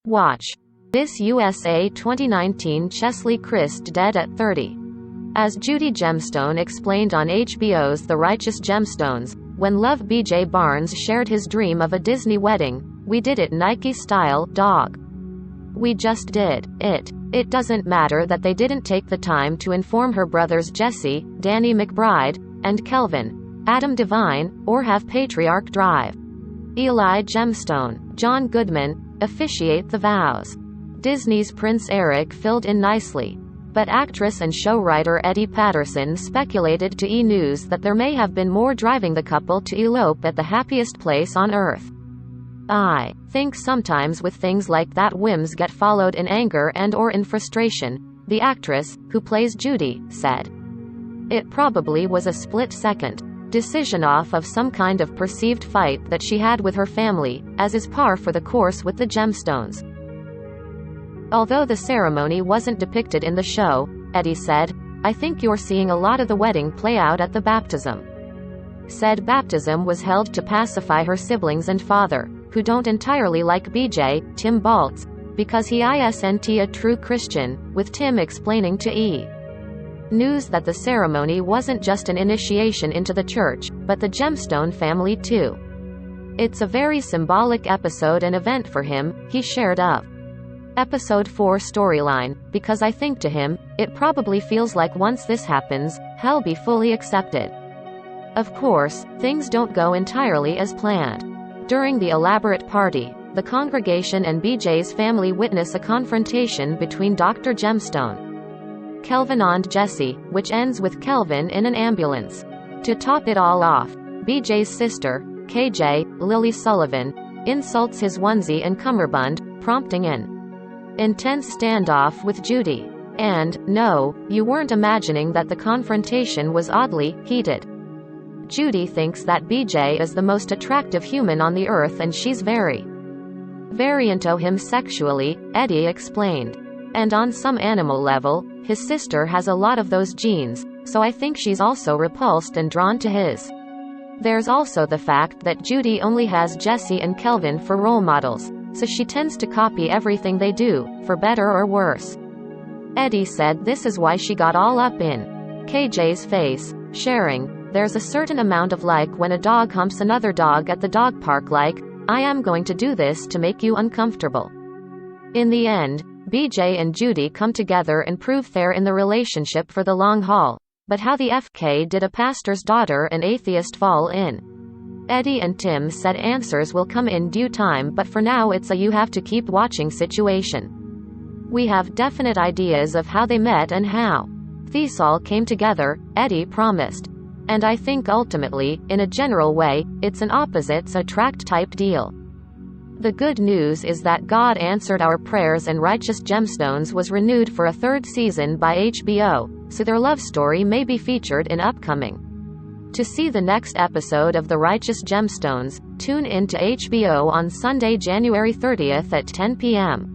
Watch. This USA 2019 Chesley Christ dead at 30. As Judy Gemstone explained on HBO's The Righteous Gemstones, when Love BJ Barnes shared his dream of a Disney wedding, "We did it Nike style, dog. We just did it. It doesn't matter that they didn't take the time to inform her brothers Jesse, Danny McBride, and Kelvin, Adam Devine, or have Patriarch Drive. Eli Gemstone, John Goodman, officiate the vows. Disney's Prince Eric filled in nicely. But actress and show writer Eddie Patterson speculated to E! News that there may have been more driving the couple to elope at the happiest place on earth. I think sometimes with things like that whims get followed in anger and or in frustration, the actress, who plays Judy, said. It probably was a split-second decision off of some kind of perceived fight that she had with her family, as is par for the course with the Gemstones. Although the ceremony wasn't depicted in the show, Eddie said, I think you're seeing a lot of the wedding play out at the baptism. Said baptism was held to pacify her siblings and father, who don't entirely like BJ, Tim Baltz, because he isn't a true Christian, with Tim explaining to E! News that the ceremony wasn't just an initiation into the church, but the Gemstone family too. It's a very symbolic episode and event for him, he shared of Episode 4 storyline, because I think to him, it probably feels like once this happens, he'll be fully accepted. Of course, things don't go entirely as planned. During the elaborate party, the congregation and BJ's family witness a confrontation between Dr. Gemstone, Kelvin and Jesse, which ends with Kelvin in an ambulance. To top it all off, BJ's sister, KJ, Lily Sullivan, insults his onesie and cummerbund, prompting an intense standoff with Judy. And, no, you weren't imagining that the confrontation was oddly heated. Judy thinks that BJ is the most attractive human on the earth and she's very into him sexually, Eddie explained. And on some animal level, his sister has a lot of those genes, so I think she's also repulsed and drawn to his. There's also the fact that Judy only has Jesse and Kelvin for role models, so she tends to copy everything they do, for better or worse. Eddie said this is why she got all up in KJ's face, sharing, there's a certain amount of like when a dog humps another dog at the dog park like, I am going to do this to make you uncomfortable. In the end, BJ and Judy come together and prove they're in the relationship for the long haul. But how the FK did a pastor's daughter and atheist fall in? Eddie and Tim said answers will come in due time, but for now it's a you have to keep watching situation. We have definite ideas of how they met and how these all came together, Eddie promised. And I think ultimately, in a general way, it's an opposites attract type deal. The good news is that God answered our prayers and Righteous Gemstones was renewed for a third season by HBO, so their love story may be featured in upcoming. To see the next episode of The Righteous Gemstones, tune in to HBO on Sunday, January 30th at 10 p.m.